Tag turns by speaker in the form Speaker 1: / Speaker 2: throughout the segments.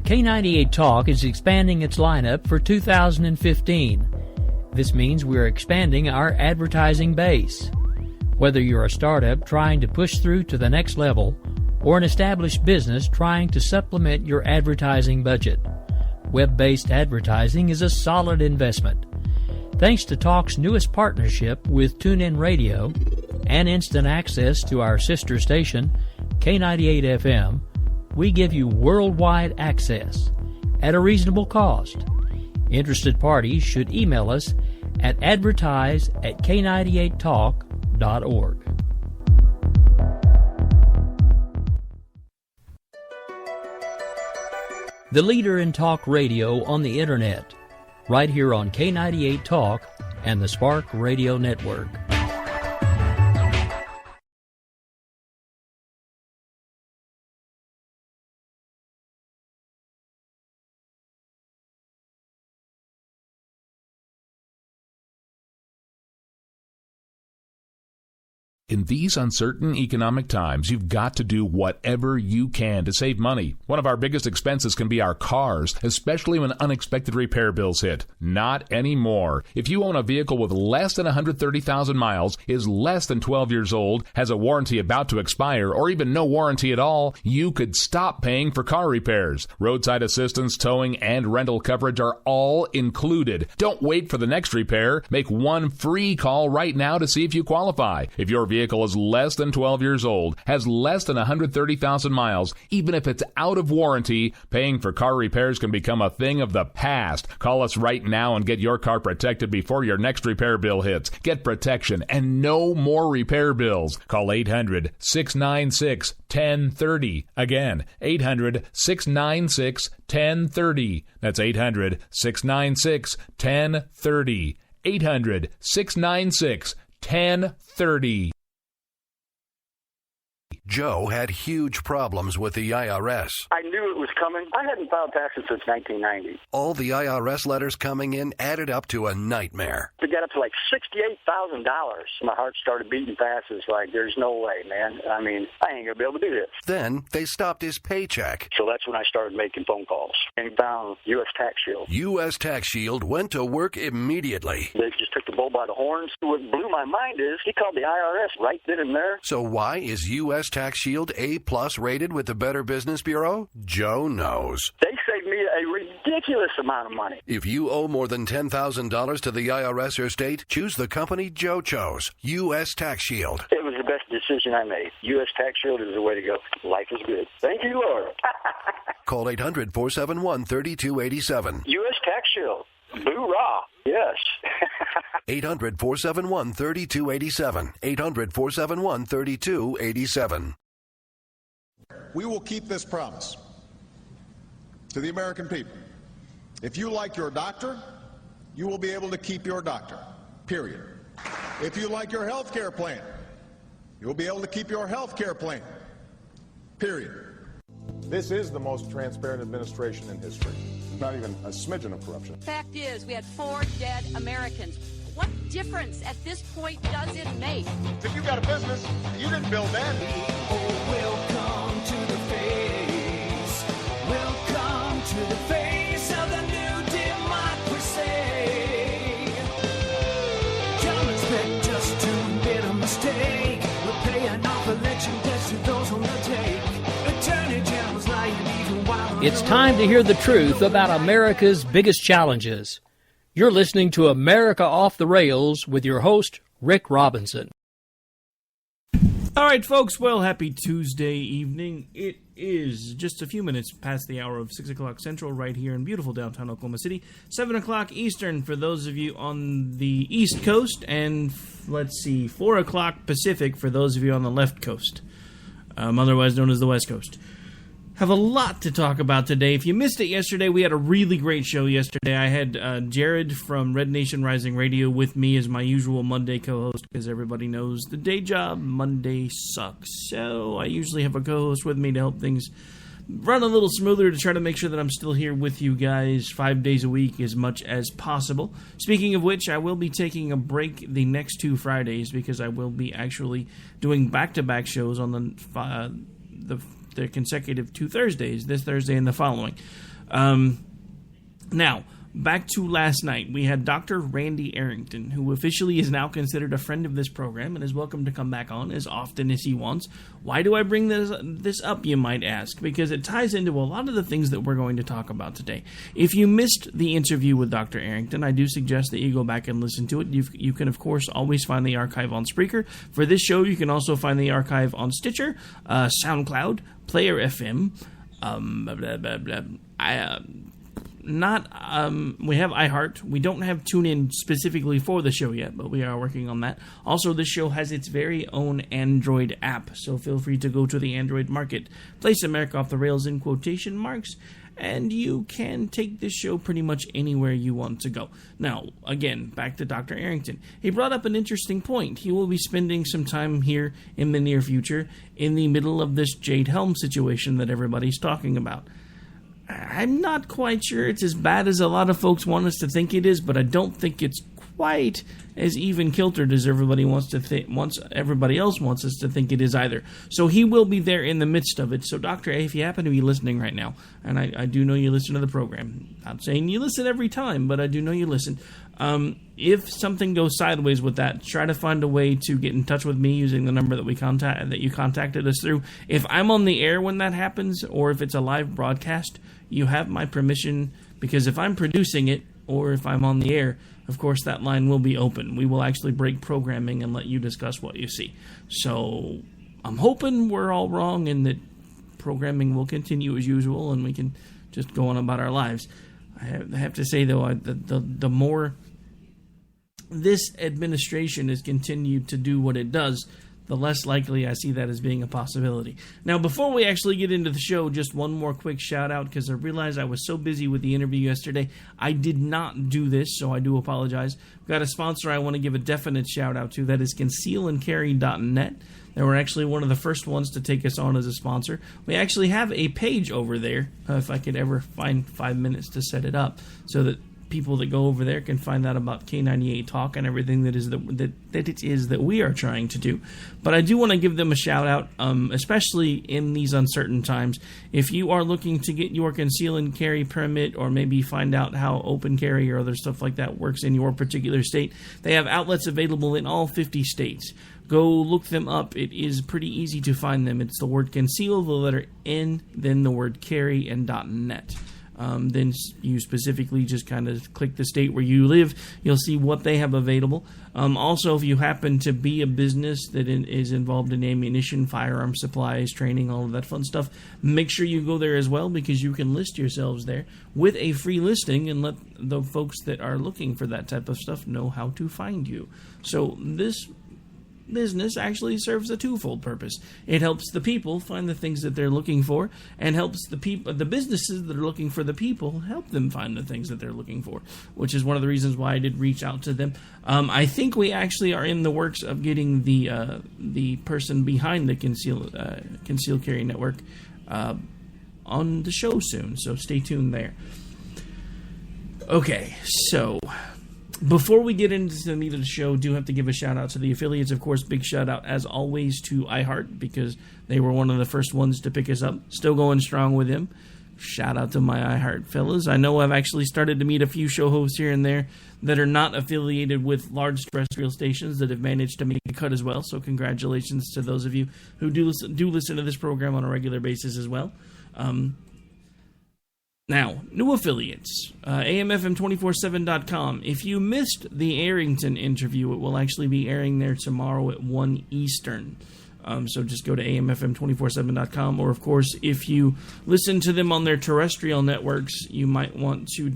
Speaker 1: K98 Talk is expanding its lineup for 2015. This means we're expanding our advertising base. Whether you're a startup trying to push through to the next level or an established business trying to supplement your advertising budget, web-based advertising is a solid investment. Thanks to Talk's newest partnership with TuneIn Radio and instant access to our sister station, K98 FM, we give you worldwide access at a reasonable cost. Interested parties should email us at advertise@k98talk.org. The leader in talk radio on the Internet, right here on K98 Talk and the Spark Radio Network.
Speaker 2: In these uncertain economic times, you've got to do whatever you can to save money. One of our biggest expenses can be our cars, especially when unexpected repair bills hit. Not anymore. If you own a vehicle with less than 130,000 miles, is less than 12 years old, has a warranty about to expire, or even no warranty at all, you could stop paying for car repairs. Roadside assistance, towing, and rental coverage are all included. Don't wait for the next repair. Make one free call right now to see if you qualify. If your vehicle is less than 12 years old, has less than 130,000 miles, even if it's out of warranty, paying for car repairs can become a thing of the past. Call us right now and get your car protected before your next repair bill hits. Get protection and no more repair bills. Call 800-696-1030. Again, 800-696-1030. That's 800-696-1030. 800-696-1030.
Speaker 3: Joe had huge problems with the IRS.
Speaker 4: I knew it was coming. I hadn't filed taxes since 1990.
Speaker 3: All the IRS letters coming in added up to a nightmare.
Speaker 4: To get up to like $68,000, my heart started beating fast. It's like, there's no way, man. I mean, I ain't going to be able to do this.
Speaker 3: Then they stopped his paycheck.
Speaker 4: So that's when I started making phone calls and found U.S. Tax Shield.
Speaker 3: U.S. Tax Shield went to work immediately.
Speaker 4: They just took the bull by the horns. What blew my mind is he called the IRS right then and there.
Speaker 3: So why is U.S. Tax Shield A+ rated with the Better Business Bureau? Joe knows.
Speaker 4: They saved me a ridiculous amount of money.
Speaker 3: If you owe more than $10,000 to the IRS or state, choose the company Joe chose, U.S. Tax Shield.
Speaker 4: It was the best decision I made. U.S. Tax Shield is the way to go. Life is good. Thank you, Lord.
Speaker 3: Call 800-471-3287.
Speaker 4: U.S. Tax Shield. Boo-rah. Yes.
Speaker 3: 800-471-3287. 800-471-3287.
Speaker 5: We will keep this promise to the American people. If you like your doctor, you will be able to keep your doctor, period. If you like your health care plan, you will be able to keep your health care plan, period.
Speaker 6: This is the most transparent administration in history. Not even a smidgen of corruption.
Speaker 7: Fact is, we had 4 dead Americans. What difference at this point does it make?
Speaker 6: If you got a business, you didn't build that.
Speaker 8: Oh, welcome to the face. Welcome to the face of the new democracy. Don't expect us to admit a mistake. We're paying off election debts to those on the take. Attorney General's lying even while
Speaker 1: It's time to hear the truth about America's biggest challenges. You're listening to America Off the Rails with your host, Rick Robinson.
Speaker 9: All right, folks, well, happy Tuesday evening. It is just a few minutes past the hour of 6 o'clock Central right here in beautiful downtown Oklahoma City. 7 o'clock Eastern for those of you on the East Coast, and, 4 o'clock Pacific for those of you on the left coast, otherwise known as the West Coast. Have a lot to talk about today. If you missed it yesterday, we had a really great show yesterday. I had Jared from Red Nation Rising Radio with me as my usual Monday co-host, because everybody knows the day job, Monday sucks. So I usually have a co-host with me to help things run a little smoother, to try to make sure that I'm still here with you guys 5 days a week as much as possible. Speaking of which, I will be taking a break the next 2 Fridays, because I will be actually doing back-to-back shows on the consecutive 2 Thursdays, this Thursday and the following. Now, back to last night, we had Dr. Randy Arrington, who officially is now considered a friend of this program and is welcome to come back on as often as he wants. Why do I bring this up, you might ask? Because it ties into a lot of the things that we're going to talk about today. If you missed the interview with Dr. Arrington, I do suggest that you go back and listen to it. You can, of course, always find the archive on Spreaker. For this show, you can also find the archive on Stitcher, SoundCloud, Player FM, we have iHeart. We don't have TuneIn specifically for the show yet, but we are working on that. Also, this show has its very own Android app, so feel free to go to the Android market, place America off the rails in quotation marks, and you can take this show pretty much anywhere you want to go. Now, again, back to Dr. Arrington. He brought up an interesting point. He will be spending some time here in the near future in the middle of this Jade Helm situation that everybody's talking about. I'm not quite sure it's as bad as a lot of folks want us to think it is, but I don't think it's quite as even-kiltered as everybody everybody else wants us to think it is either. So he will be there in the midst of it. So Dr. A, if you happen to be listening right now, and I do know you listen to the program, not saying you listen every time, but I do know you listen. If something goes sideways with that, try to find a way to get in touch with me using the number that you contacted us through. If I'm on the air when that happens, or if it's a live broadcast, you have my permission, because if I'm producing it, or if I'm on the air, of course that line will be open. We will actually break programming and let you discuss what you see. So I'm hoping we're all wrong and that programming will continue as usual and we can just go on about our lives. I have to say, though, the more this administration has continued to do what it does, the less likely I see that as being a possibility. Now, before we actually get into the show, just one more quick shout-out, because I realized I was so busy with the interview yesterday, I did not do this, so I do apologize. We've got a sponsor I want to give a definite shout-out to. That is concealandcarry.net. They were actually one of the first ones to take us on as a sponsor. We actually have a page over there, if I could ever find 5 minutes to set it up, so that people that go over there can find out about K98 Talk and everything that it is that we are trying to do. But I do want to give them a shout out, especially in these uncertain times. If you are looking to get your conceal and carry permit, or maybe find out how open carry or other stuff like that works in your particular state, they have outlets available in all 50 states. Go look them up. It is pretty easy to find them. It's the word conceal, the letter N, then the word carry, and .net. Then you specifically just kind of click the state where you live. You'll see what they have available. Also, if you happen to be a business that is involved in ammunition, firearm supplies, training, all of that fun stuff, make sure you go there as well, because you can list yourselves there with a free listing and let the folks that are looking for that type of stuff know how to find you. So this business actually serves a twofold purpose. It helps the people find the things that they're looking for, and helps the businesses that are looking for the people, help them find the things that they're looking for, which is one of the reasons why I did reach out to them. I think we actually are in the works of getting the person behind the Conceal Carry Network on the show soon, so stay tuned there. Okay, so before we get into the meat of the show, do have to give a shout-out to the affiliates. Of course, big shout-out, as always, to iHeart, because they were one of the first ones to pick us up. Still going strong with them. Shout-out to my iHeart fellas. I know I've actually started to meet a few show hosts here and there that are not affiliated with large terrestrial stations that have managed to make a cut as well, so congratulations to those of you who do listen to this program on a regular basis as well. Now, new affiliates, AMFM247.com. If you missed the Arrington interview, it will actually be airing there tomorrow at 1 Eastern. So just go to AMFM247.com, or of course, if you listen to them on their terrestrial networks, you might want to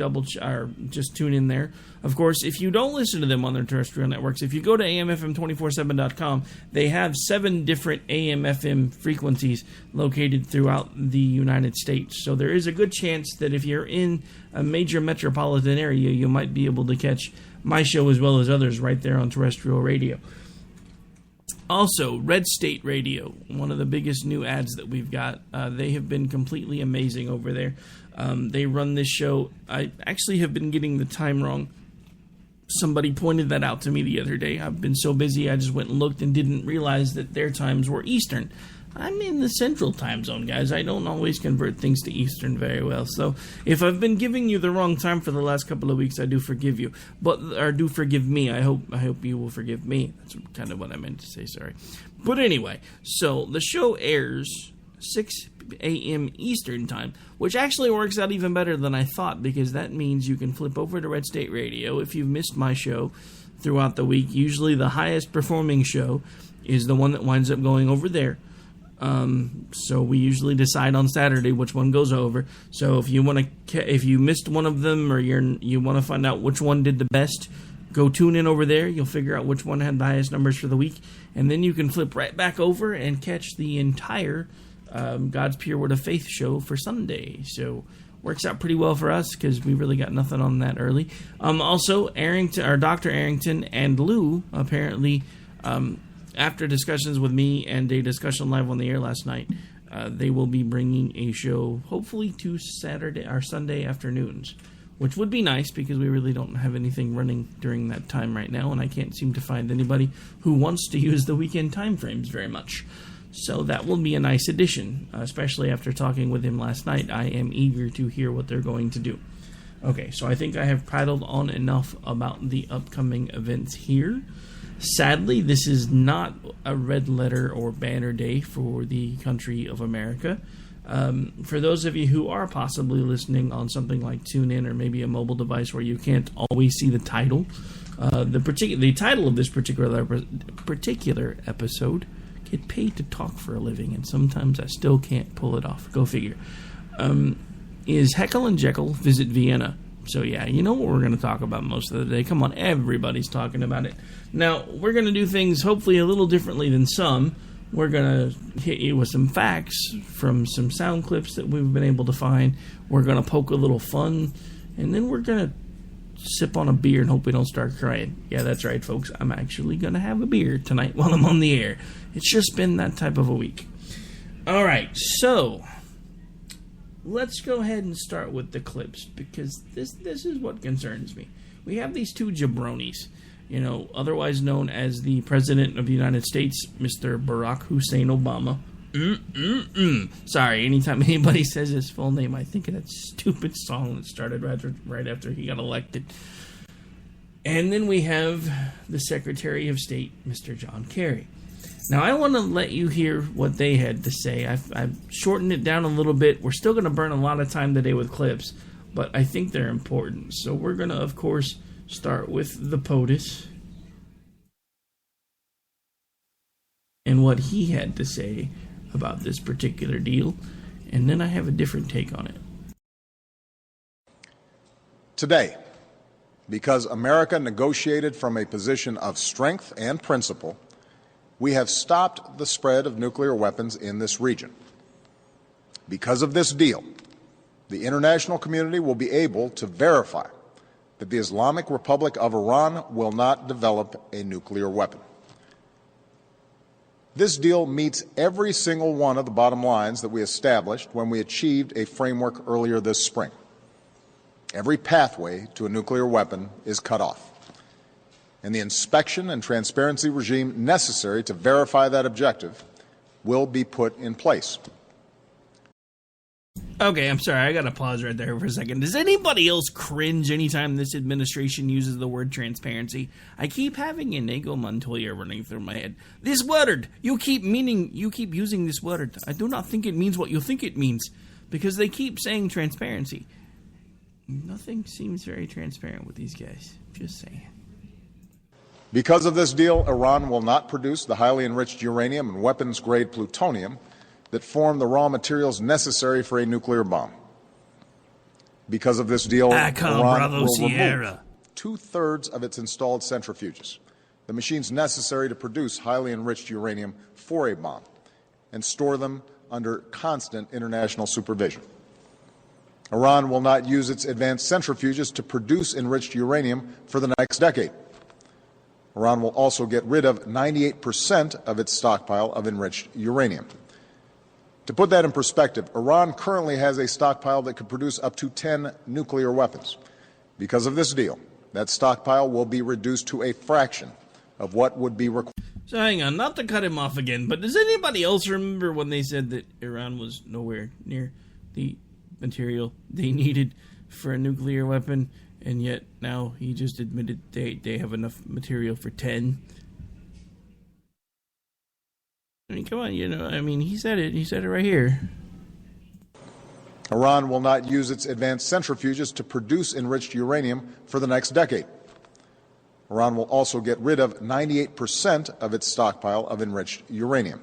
Speaker 9: just tune in there. Of course, if you don't listen to them on their terrestrial networks, if you go to AMFM247.com, they have 7 different AM/FM frequencies located throughout the United States. So there is a good chance that if you're in a major metropolitan area, you might be able to catch my show as well as others right there on terrestrial radio. Also, Red State Radio, one of the biggest new ads that we've got. They have been completely amazing over there. They run this show. I actually have been getting the time wrong. Somebody pointed that out to me the other day. I've been so busy, I just went and looked and didn't realize that their times were Eastern. I'm in the Central Time Zone, guys. I don't always convert things to Eastern very well. So if I've been giving you the wrong time for the last couple of weeks, I do forgive you. Or do forgive me. I hope you will forgive me. That's kind of what I meant to say, sorry. But anyway, so the show airs 6 a.m. Eastern Time, which actually works out even better than I thought, because that means you can flip over to Red State Radio if you've missed my show throughout the week. Usually the highest performing show is the one that winds up going over there. So we usually decide on Saturday which one goes over. So if you missed one of them, or you want to find out which one did the best, go tune in over there. You'll figure out which one had the highest numbers for the week, and then you can flip right back over and catch the entire God's Pure Word of Faith show for Sunday. So works out pretty well for us because we really got nothing on that early. Also, Dr. Arrington and Lou apparently. After discussions with me and a discussion live on the air last night, they will be bringing a show hopefully to Saturday or Sunday afternoons, which would be nice because we really don't have anything running during that time right now, and I can't seem to find anybody who wants to use the weekend time frames very much. So that will be a nice addition, especially after talking with him last night. I am eager to hear what they're going to do. Okay, so I think I have prattled on enough about the upcoming events here. Sadly, this is not a red letter or banner day for the country of America. For those of you who are possibly listening on something like TuneIn or maybe a mobile device where you can't always see the title, the title of this particular episode, Get Paid to Talk for a Living, and sometimes I still can't pull it off. Go figure. Is Heckle and Jeckle Visit Vienna. So yeah, you know what we're going to talk about most of the day. Come on, everybody's talking about it. Now, we're going to do things hopefully a little differently than some. We're going to hit you with some facts from some sound clips that we've been able to find. We're going to poke a little fun, and then we're going to sip on a beer and hope we don't start crying. Yeah, that's right, folks. I'm actually going to have a beer tonight while I'm on the air. It's just been that type of a week. All right, so let's go ahead and start with the clips, because this is what concerns me. We have these two jabronis, otherwise known as the President of the United States, Mr. Barack Hussein Obama. Sorry, anytime anybody says his full name, I think of that stupid song that started right after he got elected. And then we have the Secretary of State, Mr. John Kerry. Now, I want to let you hear what they had to say. I've shortened it down a little bit. We're still going to burn a lot of time today with clips, but I think they're important. So we're going to, of course, start with the POTUS and what he had to say about this particular deal, and then I have a different take on it.
Speaker 5: Today, because America negotiated from a position of strength and principle, we have stopped the spread of nuclear weapons in this region. Because of this deal, the international community will be able to verify that the Islamic Republic of Iran will not develop a nuclear weapon. This deal meets every single one of the bottom lines that we established when we achieved a framework earlier this spring. Every pathway to a nuclear weapon is cut off, and the inspection and transparency regime necessary to verify that objective will be put in place.
Speaker 9: Okay, I'm sorry, I gotta pause right there for a second. Does anybody else cringe anytime this administration uses the word transparency? I keep having Inigo Montoya running through my head. This word! You keep using this word. I do not think it means what you think it means, because they keep saying transparency. Nothing seems very transparent with these guys. Just saying.
Speaker 5: Because of this deal, Iran will not produce the highly enriched uranium and weapons-grade plutonium that form the raw materials necessary for a nuclear bomb. Because of this deal, Iran will remove 2/3 of its installed centrifuges, the machines necessary to produce highly enriched uranium for a bomb, and store them under constant international supervision. Iran will not use its advanced centrifuges to produce enriched uranium for the next decade. Iran will also get rid of 98% of its stockpile of enriched uranium. To put that in perspective, Iran currently has a stockpile that could produce up to 10 nuclear weapons. Because of this deal, that stockpile will be reduced to a fraction of what would be required.
Speaker 9: So hang on, not to cut him off again, but does anybody else remember when they said that Iran was nowhere near the material they needed for a nuclear weapon, and yet now he just admitted they have enough material for 10? I mean, come on, he said it. He said it right here.
Speaker 5: Iran will not use its advanced centrifuges to produce enriched uranium for the next decade. Iran will also get rid of 98% of its stockpile of enriched uranium.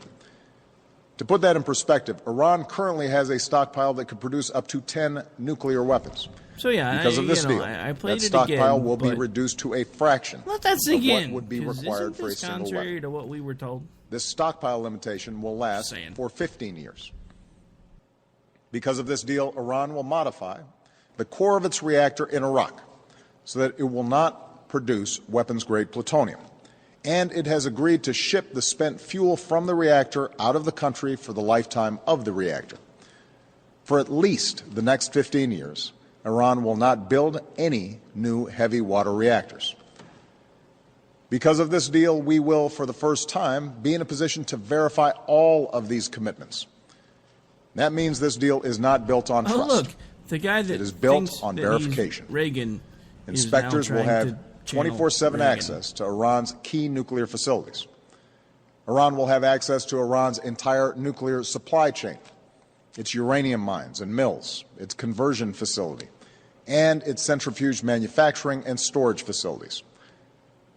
Speaker 5: To put that in perspective, Iran currently has a stockpile that could produce up to 10 nuclear weapons.
Speaker 9: So yeah,
Speaker 5: because of this deal,
Speaker 9: I played
Speaker 5: that stockpile
Speaker 9: again,
Speaker 5: will be reduced to a fraction
Speaker 9: let that sink
Speaker 5: of what
Speaker 9: in,
Speaker 5: would be required for a single
Speaker 9: contrary
Speaker 5: weapon.
Speaker 9: to what we were told.
Speaker 5: This stockpile limitation will last for 15 years. Because of this deal, Iran will modify the core of its reactor in Iraq so that it will not produce weapons-grade plutonium. And it has agreed to ship the spent fuel from the reactor out of the country for the lifetime of the reactor. For at least the next 15 years, Iran will not build any new heavy water reactors. Because of this deal, we will, for the first time, be in a position to verify all of these commitments. That means this deal is not built on trust.
Speaker 9: Look, the guy that
Speaker 5: it is built on verification.
Speaker 9: Reagan.
Speaker 5: Inspectors will have 24/7 access to Iran's key nuclear facilities. Iran will have access to Iran's entire nuclear supply chain, its uranium mines and mills, its conversion facility, and its centrifuge manufacturing and storage facilities.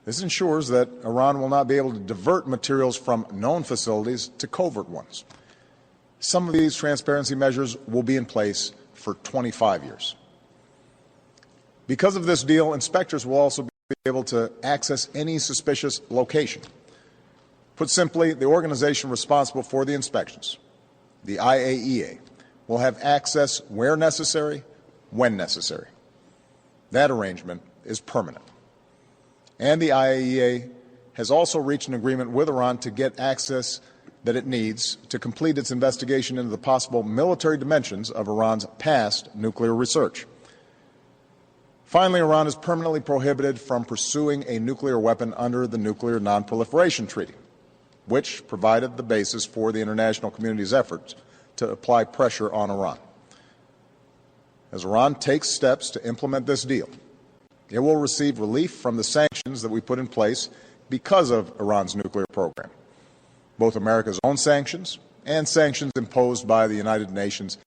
Speaker 5: This ensures that Iran will not be able to divert materials from known facilities to covert ones. Some of these transparency measures will be in place for 25 years. Because of this deal, inspectors will also be able to access any suspicious location. Put simply, the organization responsible for the inspections, the IAEA, will have access where necessary, when necessary. That arrangement is permanent. And the IAEA has also reached an agreement with Iran to get access that it needs to complete its investigation into the possible military dimensions of Iran's past nuclear research. Finally, Iran is permanently prohibited from pursuing a nuclear weapon under the Nuclear Non-Proliferation Treaty, which provided the basis for the international community's efforts to apply pressure on Iran. As Iran takes steps to implement this deal, it will receive relief from the sanctions that we put in place because of Iran's nuclear program, both America's own sanctions and sanctions imposed by the United Nations.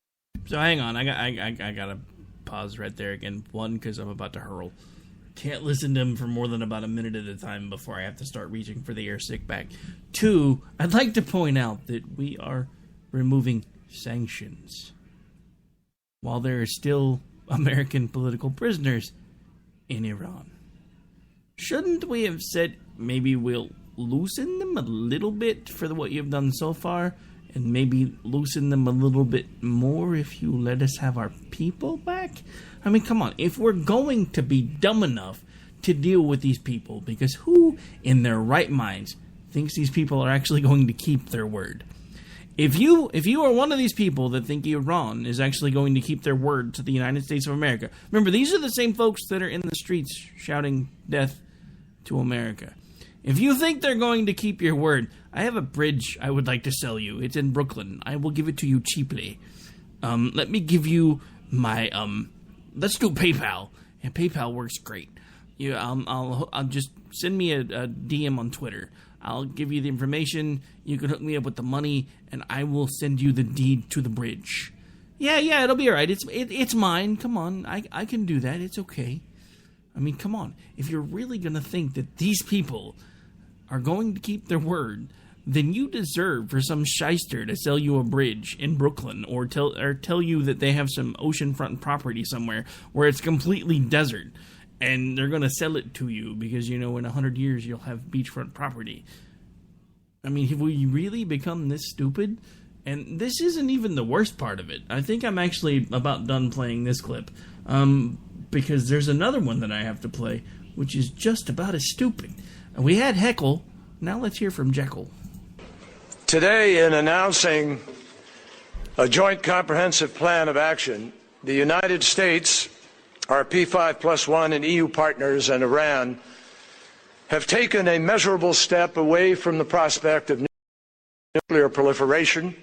Speaker 9: So hang on, I gotta pause right there again. One, because I'm about to hurl. Can't listen to him for more than about a minute at a time before I have to start reaching for the air stick back. Two, I'd like to point out that we are removing sanctions while there are still American political prisoners in Iran. Shouldn't we have said maybe we'll loosen them a little bit for what you've done so far, and maybe loosen them a little bit more if you let us have our people back? I mean, come on, if we're going to be dumb enough to deal with these people, because who in their right minds thinks these people are actually going to keep their word? If you are one of these people that think Iran is actually going to keep their word to the United States of America, remember, these are the same folks that are in the streets shouting death to America. If you think they're going to keep your word, I have a bridge I would like to sell you. It's in Brooklyn. I will give it to you cheaply. Let me give you my, let's do PayPal. And PayPal works great. I'll just send me a DM on Twitter. I'll give you the information. You can hook me up with the money, and I will send you the deed to the bridge. Yeah, it'll be all right. It's mine. Come on, I can do that. It's okay. I mean, come on. If you're really going to think that these people are going to keep their word, then you deserve for some shyster to sell you a bridge in Brooklyn or tell you that they have some oceanfront property somewhere where it's completely desert. And they're going to sell it to you because, in 100 years you'll have beachfront property. I mean, have we really become this stupid? And this isn't even the worst part of it. I think I'm actually about done playing this clip. Because there's another one that I have to play, which is just about as stupid. We had Heckle. Now let's hear from Jeckle.
Speaker 10: Today, in announcing a joint comprehensive plan of action, the United States, our P5+1 and EU partners, and Iran have taken a measurable step away from the prospect of nuclear proliferation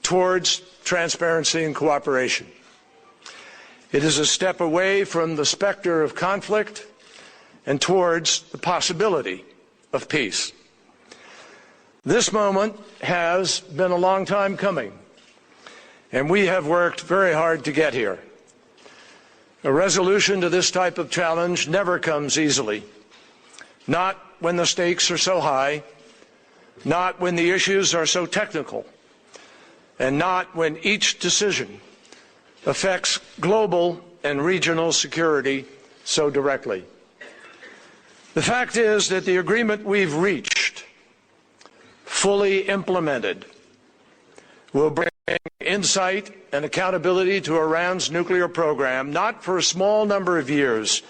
Speaker 10: towards transparency and cooperation. It is a step away from the specter of conflict and towards the possibility of peace. This moment has been a long time coming, and we have worked very hard to get here. A resolution to this type of challenge never comes easily, not when the stakes are so high, not when the issues are so technical, and not when each decision affects global and regional security so directly. The fact is that the agreement we've reached, fully implemented, will bring insight and accountability to Iran's nuclear program, not for a small number of years,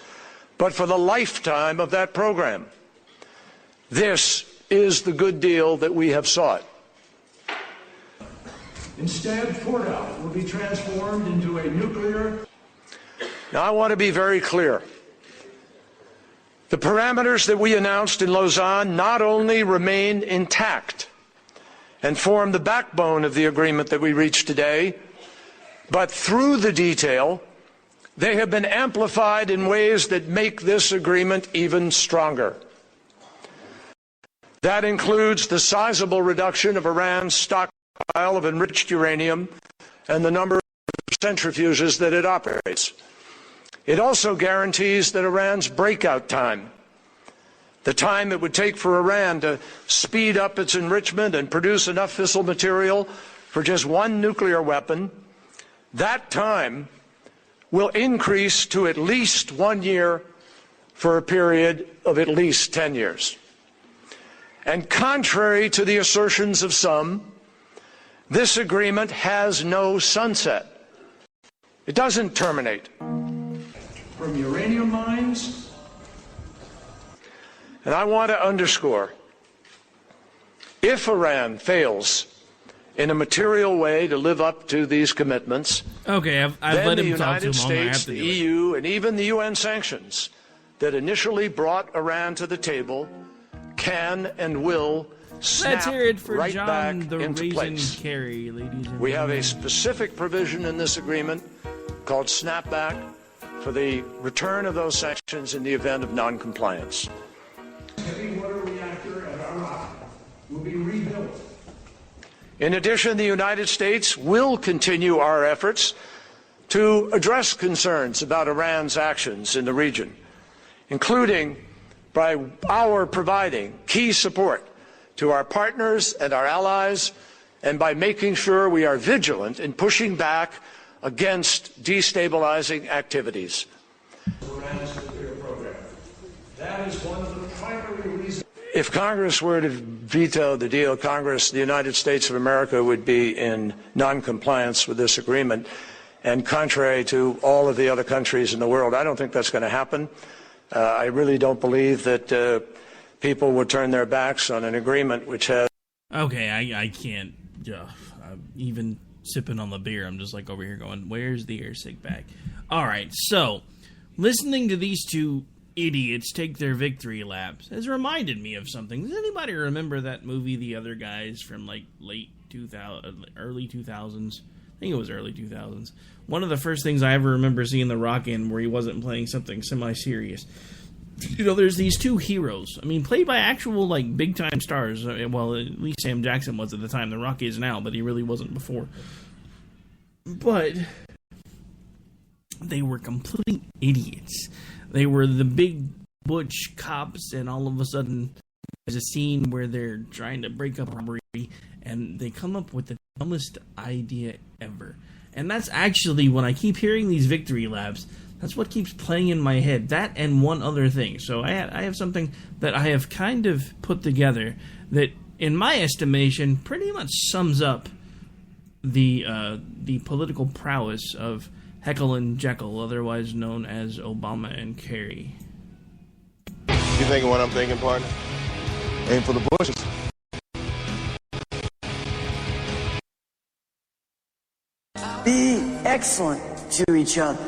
Speaker 10: but for the lifetime of that program. This is the good deal that we have sought. Instead, Fordow will be transformed into a nuclear... Now, I want to be very clear. The parameters that we announced in Lausanne not only remain intact and form the backbone of the agreement that we reached today, but through the detail, they have been amplified in ways that make this agreement even stronger. That includes the sizable reduction of Iran's stockpile of enriched uranium and the number of centrifuges that it operates. It also guarantees that Iran's breakout time, the time it would take for Iran to speed up its enrichment and produce enough fissile material for just one nuclear weapon, that time will increase to at least 1 year for a period of at least 10 years. And contrary to the assertions of some, this agreement has no sunset. It doesn't terminate. From uranium mines, and I want to underscore, if Iran fails in a material way to live up to these commitments,
Speaker 9: okay, I've
Speaker 10: then
Speaker 9: let
Speaker 10: the
Speaker 9: him talk
Speaker 10: United
Speaker 9: too long. I have
Speaker 10: States,
Speaker 9: to
Speaker 10: the
Speaker 9: do it.
Speaker 10: EU, and even the UN sanctions that initially brought Iran to the table can and will snap
Speaker 9: Let's hear it for
Speaker 10: right
Speaker 9: John
Speaker 10: back
Speaker 9: the
Speaker 10: into
Speaker 9: Raisin
Speaker 10: place.
Speaker 9: Carey, ladies and
Speaker 10: We have a
Speaker 9: gentlemen.
Speaker 10: specific provision in this agreement called snapback for the return of those sanctions in the event of noncompliance. Heavy water reactor at Iraq will be rebuilt. In addition, the United States will continue our efforts to address concerns about Iran's actions in the region, including by our providing key support to our partners and our allies, and by making sure we are vigilant in pushing back against destabilizing activities. Iran's nuclear program. That is one of the primary reasons. If Congress were to veto the deal, the United States of America would be in non-compliance with this agreement. And contrary to all of the other countries in the world, I don't think that's going to happen. I really don't believe that people would turn their backs on an agreement which has...
Speaker 9: Okay, I can't. Even sipping on the beer, I'm just like over here going, where's the air sig bag? Alright, so, listening to these two idiots take their victory laps has reminded me of something. Does anybody remember that movie, The Other Guys, from like early 2000s? I think it was early 2000s. One of the first things I ever remember seeing The Rock in where he wasn't playing something semi-serious. You know, there's these two heroes. I mean, played by actual, like, big-time stars. Well, at least Sam Jackson was at the time. The Rock is now, but he really wasn't before. But they were complete idiots. They were the big butch cops, and all of a sudden there's a scene where they're trying to break up a robbery, and they come up with the dumbest idea ever. And that's actually, when I keep hearing these victory laps, that's what keeps playing in my head. That and one other thing. So I have something that I have kind of put together that, in my estimation, pretty much sums up the political prowess of Heckle and Jeckle, otherwise known as Obama and Kerry.
Speaker 6: You thinking what I'm thinking, partner? Aim for the bushes.
Speaker 11: Be excellent to each other.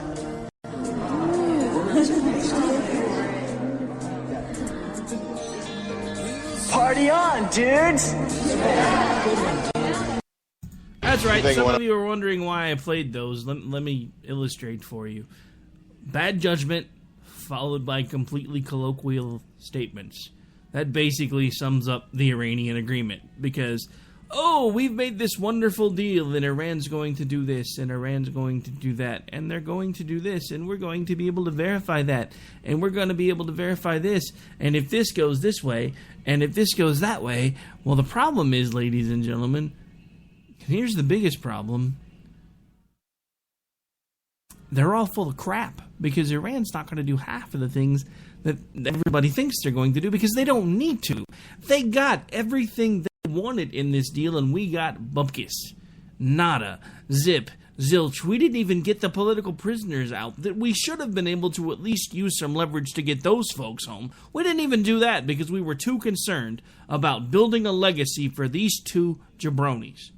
Speaker 11: Party on, dudes!
Speaker 9: That's right. Some of you are wondering why I played those. Let me illustrate for you. Bad judgment followed by completely colloquial statements. That basically sums up the Iranian agreement. Because, we've made this wonderful deal, and Iran's going to do this, and Iran's going to do that, and they're going to do this, and we're going to be able to verify that, and we're going to be able to verify this, and if this goes this way, and if this goes that way, well, the problem is, ladies and gentlemen, here's the biggest problem. They're all full of crap, because Iran's not going to do half of the things that everybody thinks they're going to do, because they don't need to. They got everything they wanted in this deal, and we got bupkis. Nada. Zip. Zilch. We didn't even get the political prisoners out that we should have been able to at least use some leverage to get those folks home. We didn't even do that because we were too concerned about building a legacy for these two jabronis.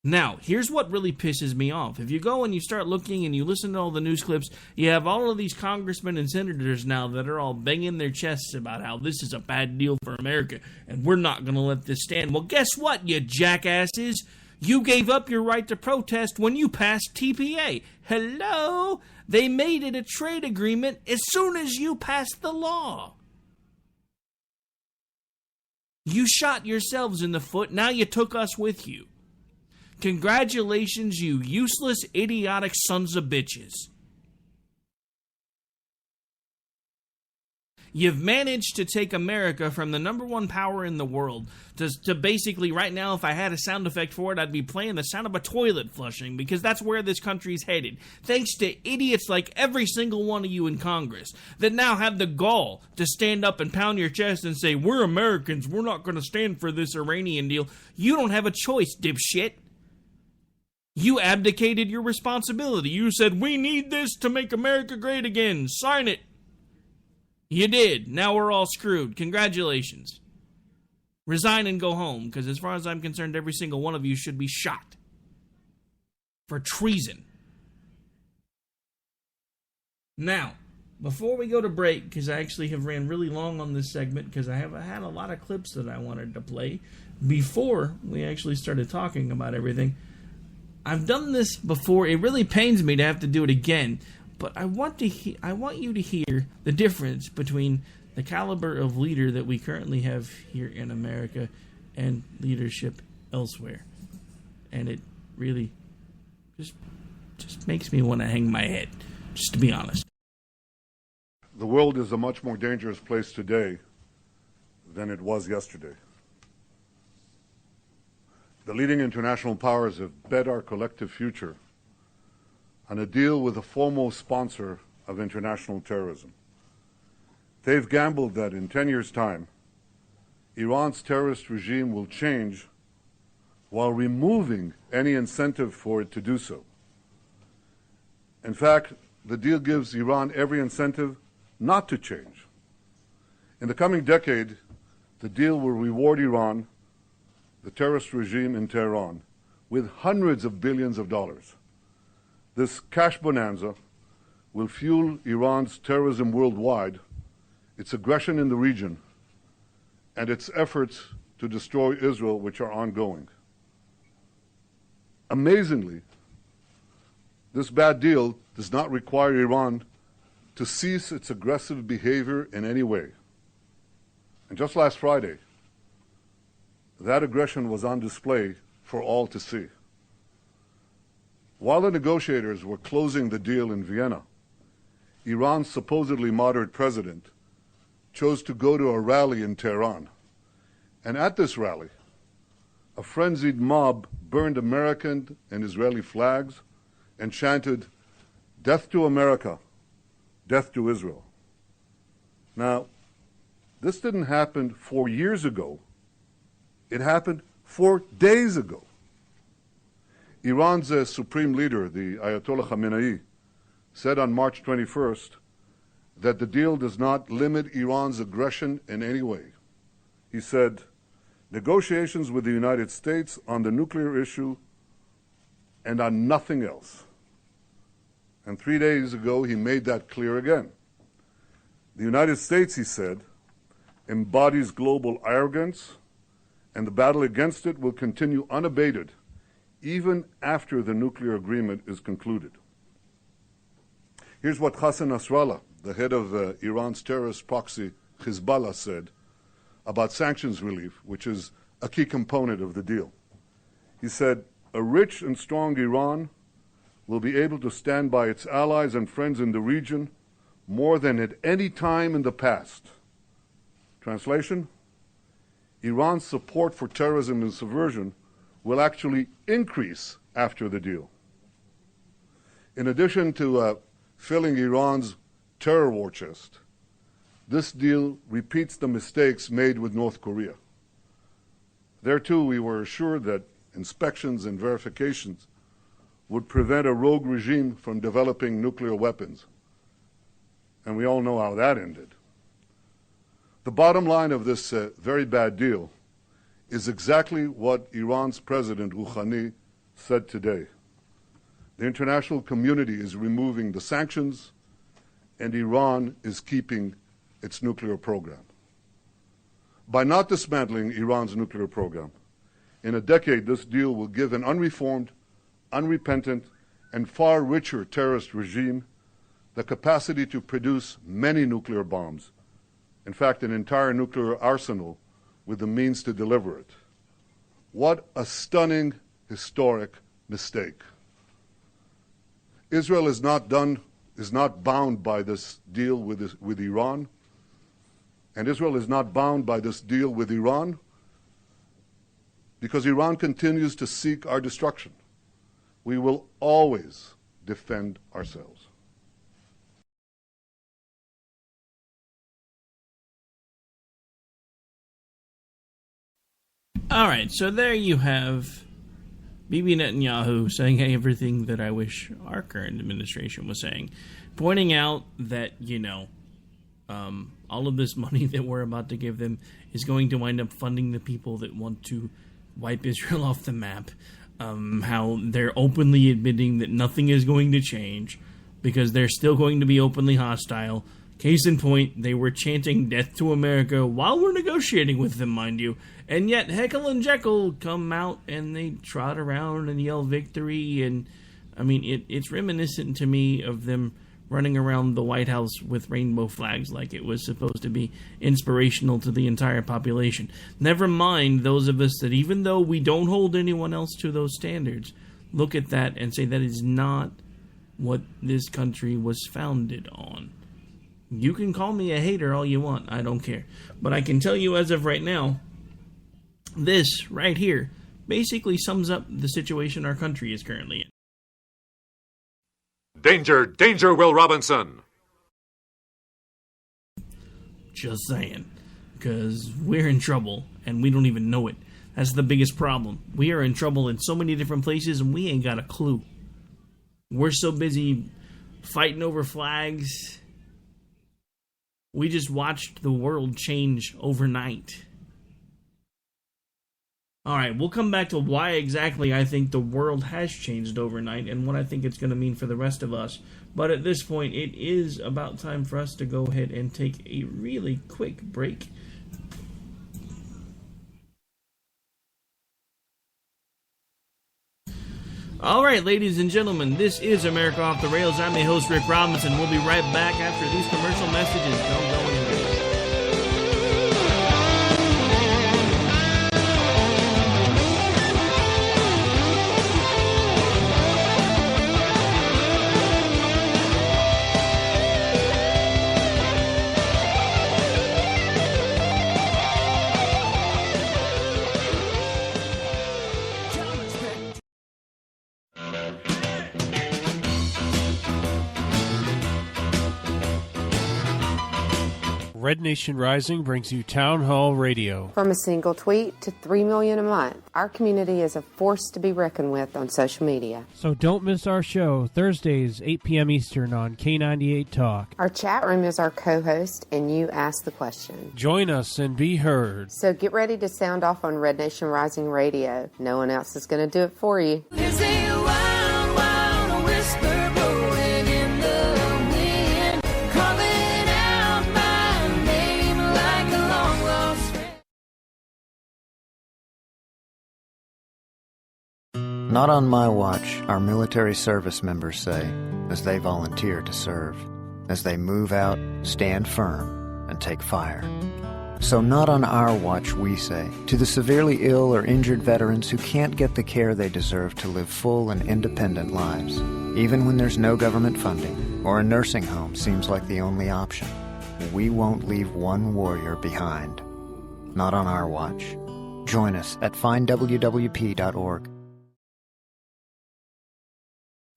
Speaker 9: Now, here's what really pisses me off. If you go and you start looking and you listen to all the news clips, you have all of these congressmen and senators now that are all banging their chests about how this is a bad deal for America and we're not going to let this stand. Well, guess what, you jackasses? You gave up your right to protest when you passed TPA. Hello? They made it a trade agreement as soon as you passed the law. You shot yourselves in the foot, now you took us with you. Congratulations, you useless, idiotic sons of bitches. You've managed to take America from the number one power in the world to basically, right now, if I had a sound effect for it, I'd be playing the sound of a toilet flushing, because that's where this country's headed. Thanks to idiots like every single one of you in Congress that now have the gall to stand up and pound your chest and say, we're Americans, we're not going to stand for this Iranian deal. You don't have a choice, dipshit. You abdicated your responsibility. You said, we need this to make America great again. Sign it. You did. Now we're all screwed. Congratulations. Resign and go home, because as far as I'm concerned, every single one of you should be shot for treason. Now, before we go to break, because I actually have ran really long on this segment, because I have had a lot of clips that I wanted to play before we actually started talking about everything. I've done this before. It really pains me to have to do it again, but I want you to hear the difference between the caliber of leader that we currently have here in America and leadership elsewhere. And it really just makes me want to hang my head, just to be honest.
Speaker 12: The world is a much more dangerous place today than it was yesterday. The leading international powers have bet our collective future on a deal with the foremost sponsor of international terrorism. They've gambled that in 10 years' time, Iran's terrorist regime will change while removing any incentive for it to do so. In fact, the deal gives Iran every incentive not to change. In the coming decade, the deal will reward Iran, the terrorist regime in Tehran, with hundreds of billions of dollars. This cash bonanza will fuel Iran's terrorism worldwide, its aggression in the region, and its efforts to destroy Israel, which are ongoing. Amazingly, this bad deal does not require Iran to cease its aggressive behavior in any way. And just last Friday, that aggression was on display for all to see. While the negotiators were closing the deal in Vienna, Iran's supposedly moderate president chose to go to a rally in Tehran. And at this rally, a frenzied mob burned American and Israeli flags and chanted, "Death to America, death to Israel." Now, this didn't happen 4 years ago. It happened 4 days ago. Iran's supreme leader, the Ayatollah Khamenei, said on March 21st that the deal does not limit Iran's aggression in any way. He said, negotiations with the United States on the nuclear issue and on nothing else. And 3 days ago, he made that clear again. The United States, he said, embodies global arrogance, and the battle against it will continue unabated even after the nuclear agreement is concluded. Here's what Hassan Nasrallah, the head of Iran's terrorist proxy Hezbollah, said about sanctions relief, which is a key component of the deal. He said, "A rich and strong Iran will be able to stand by its allies and friends in the region more than at any time in the past." Translation: Iran's support for terrorism and subversion will actually increase after the deal. In addition to filling Iran's terror war chest, this deal repeats the mistakes made with North Korea. There, too, we were assured that inspections and verifications would prevent a rogue regime from developing nuclear weapons. And we all know how that ended. The bottom line of this very bad deal is exactly what Iran's President Rouhani said today. The international community is removing the sanctions, and Iran is keeping its nuclear program. By not dismantling Iran's nuclear program, in a decade this deal will give an unreformed, unrepentant, and far richer terrorist regime the capacity to produce many nuclear bombs, in fact, an entire nuclear arsenal with the means to deliver it. What a stunning, historic mistake. Israel is not bound by this deal with Iran, and Israel is not bound by this deal with Iran because Iran continues to seek our destruction. We will always defend ourselves.
Speaker 9: All right, so there you have Bibi Netanyahu saying everything that I wish our current administration was saying, pointing out that, all of this money that we're about to give them is going to wind up funding the people that want to wipe Israel off the map, how they're openly admitting that nothing is going to change because they're still going to be openly hostile. Case in point, they were chanting death to America while we're negotiating with them, mind you. And yet Heckle and Jeckle come out and they trot around and yell victory. And, I mean, it's reminiscent to me of them running around the White House with rainbow flags like it was supposed to be inspirational to the entire population. Never mind those of us that, even though we don't hold anyone else to those standards, look at that and say that is not what this country was founded on. You can call me a hater all you want, I don't care. But I can tell you as of right now, this right here basically sums up the situation our country is currently in.
Speaker 13: Danger, danger, Will Robinson!
Speaker 9: Just saying. Because we're in trouble, and we don't even know it. That's the biggest problem. We are in trouble in so many different places, and we ain't got a clue. We're so busy fighting over flags. We just watched the world change overnight. Alright, we'll come back to why exactly I think the world has changed overnight and what I think it's going to mean for the rest of us. But at this point, it is about time for us to go ahead and take a really quick break. Alright, ladies and gentlemen, this is America Off the Rails. I'm your host, Rick Robinson. We'll be right back after these commercial messages. Don't go anywhere.
Speaker 14: Red Nation Rising brings you Town Hall Radio.
Speaker 15: From a single tweet to 3 million a month, our community is a force to be reckoned with on social media.
Speaker 14: So don't miss our show, Thursdays, 8 p.m. Eastern on K98 Talk.
Speaker 15: Our chat room is our co-host, and you ask the question.
Speaker 14: Join us and be heard.
Speaker 15: So get ready to sound off on Red Nation Rising Radio. No one else is going to do it for you.
Speaker 8: There's a wild, wild whisper blowing in the wind, calling out my name like a long
Speaker 16: Not on my watch, our military service members say, as they volunteer to serve, as they move out, stand firm, and take fire. So not on our watch, we say, to the severely ill or injured veterans who can't get the care they deserve to live full and independent lives, even when there's no government funding or a nursing home seems like the only option. We won't leave one warrior behind. Not on our watch. Join us at findwwp.org.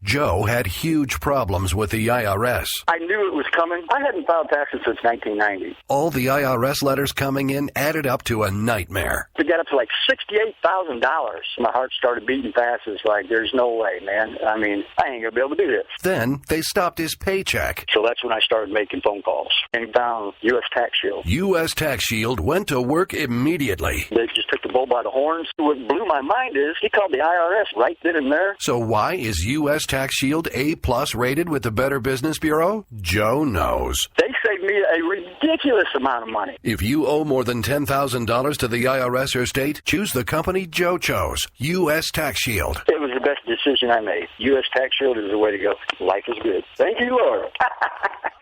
Speaker 3: Joe had huge problems with the IRS.
Speaker 4: I knew it was coming. I hadn't filed taxes since 1990.
Speaker 3: All the IRS letters coming in added up to a nightmare.
Speaker 4: To get up to like $68,000, my heart started beating fast. It's like, there's no way, man. I mean, I ain't going to be able to do this.
Speaker 3: Then they stopped his paycheck.
Speaker 4: So that's when I started making phone calls and found U.S. Tax Shield.
Speaker 3: U.S. Tax Shield went to work immediately.
Speaker 4: They just took the bull by the horns. What blew my mind is he called the IRS right then and there.
Speaker 3: So why is U.S. Tax Shield A+ rated with the Better Business Bureau? Joe knows.
Speaker 4: They saved me a ridiculous amount of money.
Speaker 3: If you owe more than $10,000 to the IRS or state, choose the company Joe chose, U.S. Tax Shield.
Speaker 4: It was the best decision I made. U.S. Tax Shield is the way to go. Life is good. Thank you, Lord.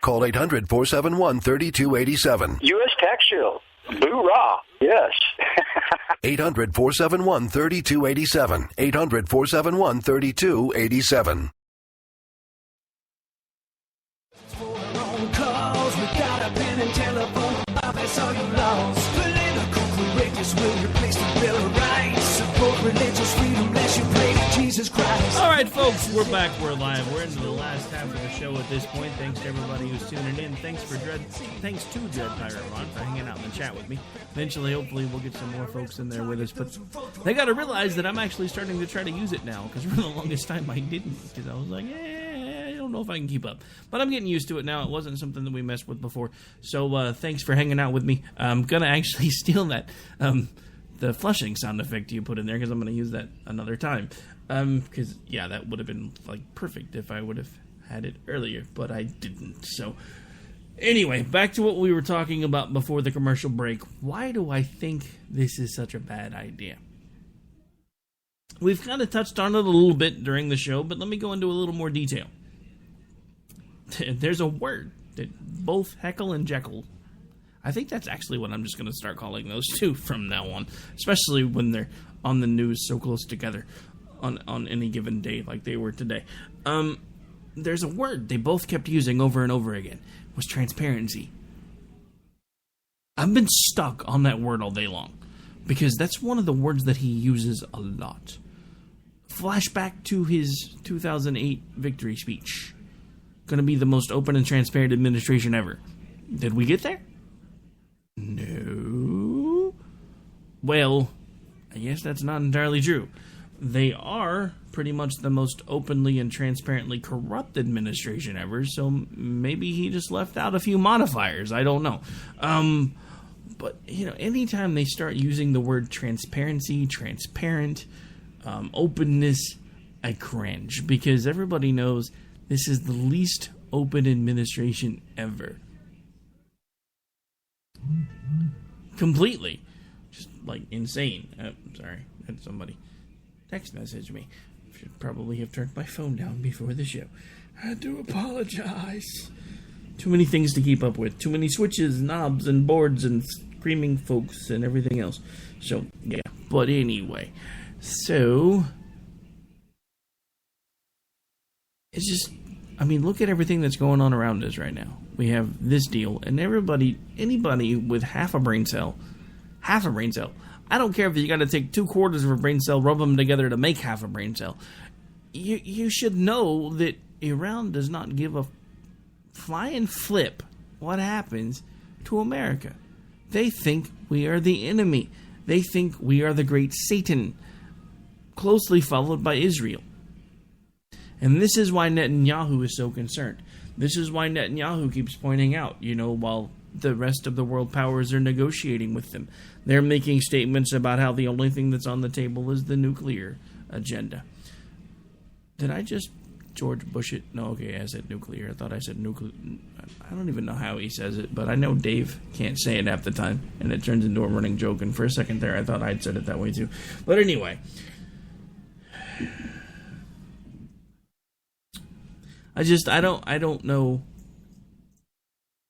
Speaker 3: Call 800-471-3287.
Speaker 4: U.S. Tax Shield. Boo-rah. Yes.
Speaker 3: 800-471-3287. 800-471-3287.
Speaker 8: Calls without a pen and telephone. That's all you lost. Political correctness will replace the Bill of Rights. Support religious freedom lest you pray to Jesus Christ.
Speaker 9: All right, folks, we're back. We're live. We're into the last half of the show at this point. Thanks to everybody who's tuning in. Thanks to Dread Tyrant for hanging out in the chat with me. Eventually, hopefully, we'll get some more folks in there with us. But they got to realize that I'm actually starting to try to use it now, because for the longest time I didn't, because I was like, I don't know if I can keep up. But I'm getting used to it now. It wasn't something that we messed with before. So thanks for hanging out with me. I'm going to actually steal that, the flushing sound effect you put in there, because I'm going to use that another time. Because, yeah, that would have been, like, perfect if I would have had it earlier, but I didn't. So, anyway, back to what we were talking about before the commercial break. Why do I think this is such a bad idea? We've kind of touched on it a little bit during the show, but let me go into a little more detail. There's a word that both Heckle and Jeckle, I think that's actually what I'm just going to start calling those two from now on, especially when they're on the news so close together on any given day like they were today. There's a word they both kept using over and over again. It was transparency. I've been stuck on that word all day long, because that's one of the words that he uses a lot. Flashback to his 2008 victory speech. Going to be the most open and transparent administration ever. Did we get there? No. Well, I guess that's not entirely true. They are pretty much the most openly and transparently corrupt administration ever, so maybe he just left out a few modifiers. I don't know. But, you know, anytime they start using the word transparency, transparent, openness, I cringe, because everybody knows this is the least open administration ever. Completely. Just, like, insane. Sorry, I had somebody text message me. Should probably have turned my phone down before the show. I do apologize. Too many things to keep up with. Too many switches, knobs, and boards, and screaming folks, and everything else. So, yeah. But anyway. So, it's just, I mean, look at everything that's going on around us right now. We have this deal, and anybody with half a brain cell, I don't care if you got to take 2/4 of a brain cell, rub them together to make half a brain cell. You should know that Iran does not give a flying flip what happens to America. They think we are the enemy. They think we are the great Satan, closely followed by Israel. And this is why Netanyahu is so concerned. This is why Netanyahu keeps pointing out, while the rest of the world powers are negotiating with them, they're making statements about how the only thing that's on the table is the nuclear agenda. Did I just George Bush it? No, okay, I said nuclear. I thought I said nuclear. I don't even know how he says it, but I know Dave can't say it half the time, and it turns into a running joke, and for a second there I thought I'd said it that way too. But anyway, I don't know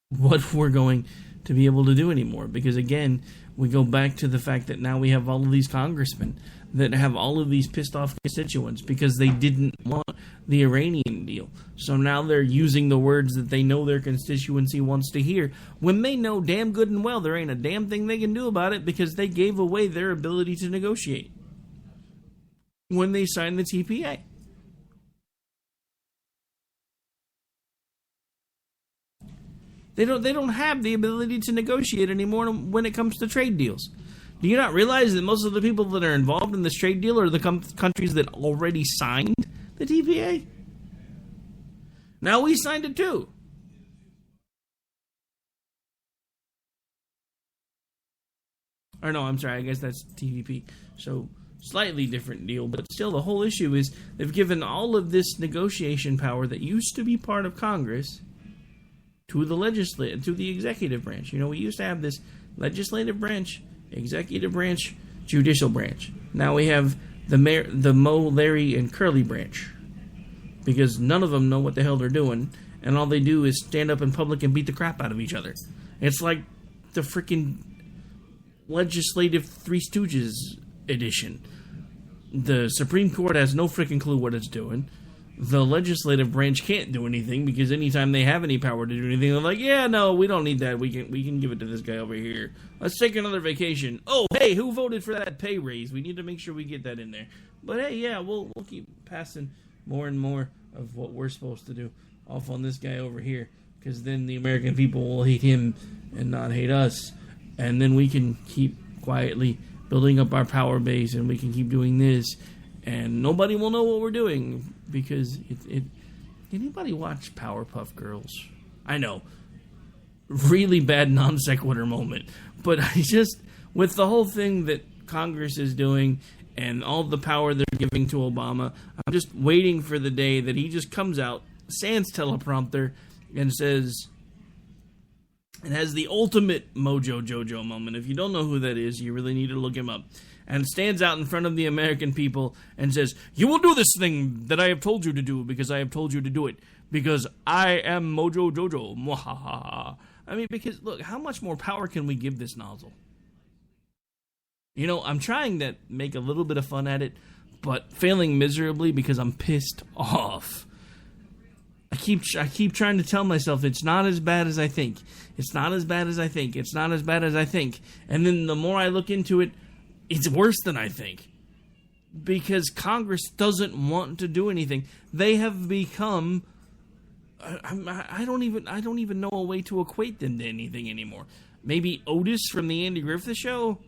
Speaker 9: what we're going to be able to do anymore, because again, we go back to the fact that now we have all of these congressmen that have all of these pissed off constituents because they didn't want the Iranian deal. So now they're using the words that they know their constituency wants to hear, when they know damn good and well there ain't a damn thing they can do about it, because they gave away their ability to negotiate when they signed the TPA. They don't have the ability to negotiate anymore when it comes to trade deals. Do you not realize that most of the people that are involved in this trade deal are the countries that already signed the TPA? Now we signed it too. Or no, I'm sorry, I guess that's TPP. So, slightly different deal, but still the whole issue is they've given all of this negotiation power that used to be part of Congress to the executive branch. You know, we used to have this legislative branch, executive branch, judicial branch. Now we have the Mo, Larry, and Curly branch, because none of them know what the hell they're doing, and all they do is stand up in public and beat the crap out of each other. It's like the freaking legislative Three Stooges edition. The Supreme Court has no freaking clue what it's doing. The legislative branch can't do anything, because anytime they have any power to do anything, they're like, yeah, no, we don't need that. We can give it to this guy over here. Let's take another vacation. Oh, hey, who voted for that pay raise? We need to make sure we get that in there. But hey, yeah, we'll keep passing more and more of what we're supposed to do off on this guy over here, because then the American people will hate him and not hate us. And then we can keep quietly building up our power base, and we can keep doing this, and nobody will know what we're doing, because anybody watch Powerpuff Girls? I know, really bad non sequitur moment, but with the whole thing that Congress is doing and all the power they're giving to Obama, I'm just waiting for the day that he just comes out, sans teleprompter, and says, and has the ultimate Mojo Jojo moment. If you don't know who that is, you really need to look him up. And stands out in front of the American people and says, you will do this thing that I have told you to do, because I have told you to do it, because I am Mojo Jojo. Mwahaha. I mean, because, look, how much more power can we give this nozzle? You know, I'm trying to make a little bit of fun at it, but failing miserably because I'm pissed off. I keep trying to tell myself it's not as bad as I think. It's not as bad as I think. It's not as bad as I think. And then the more I look into it, it's worse than I think, because Congress doesn't want to do anything. They have become, I don't even know a way to equate them to anything anymore. Maybe Otis from the Andy Griffith Show,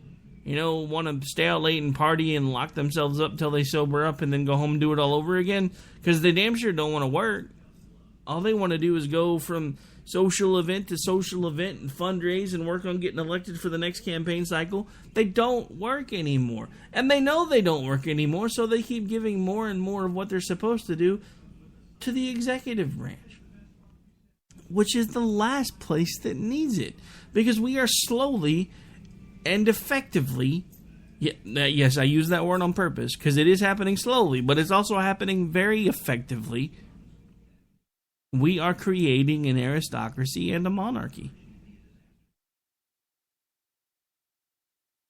Speaker 9: you know, want to stay out late and party and lock themselves up till they sober up and then go home and do it all over again, because they damn sure don't want to work. All they want to do is go from social event to social event and fundraise and work on getting elected for the next campaign cycle. They don't work anymore. And they know they don't work anymore, so they keep giving more and more of what they're supposed to do to the executive branch, which is the last place that needs it. Because we are slowly and effectively, yes, I use that word on purpose, because it is happening slowly, but it's also happening very effectively. We are creating an aristocracy and a monarchy.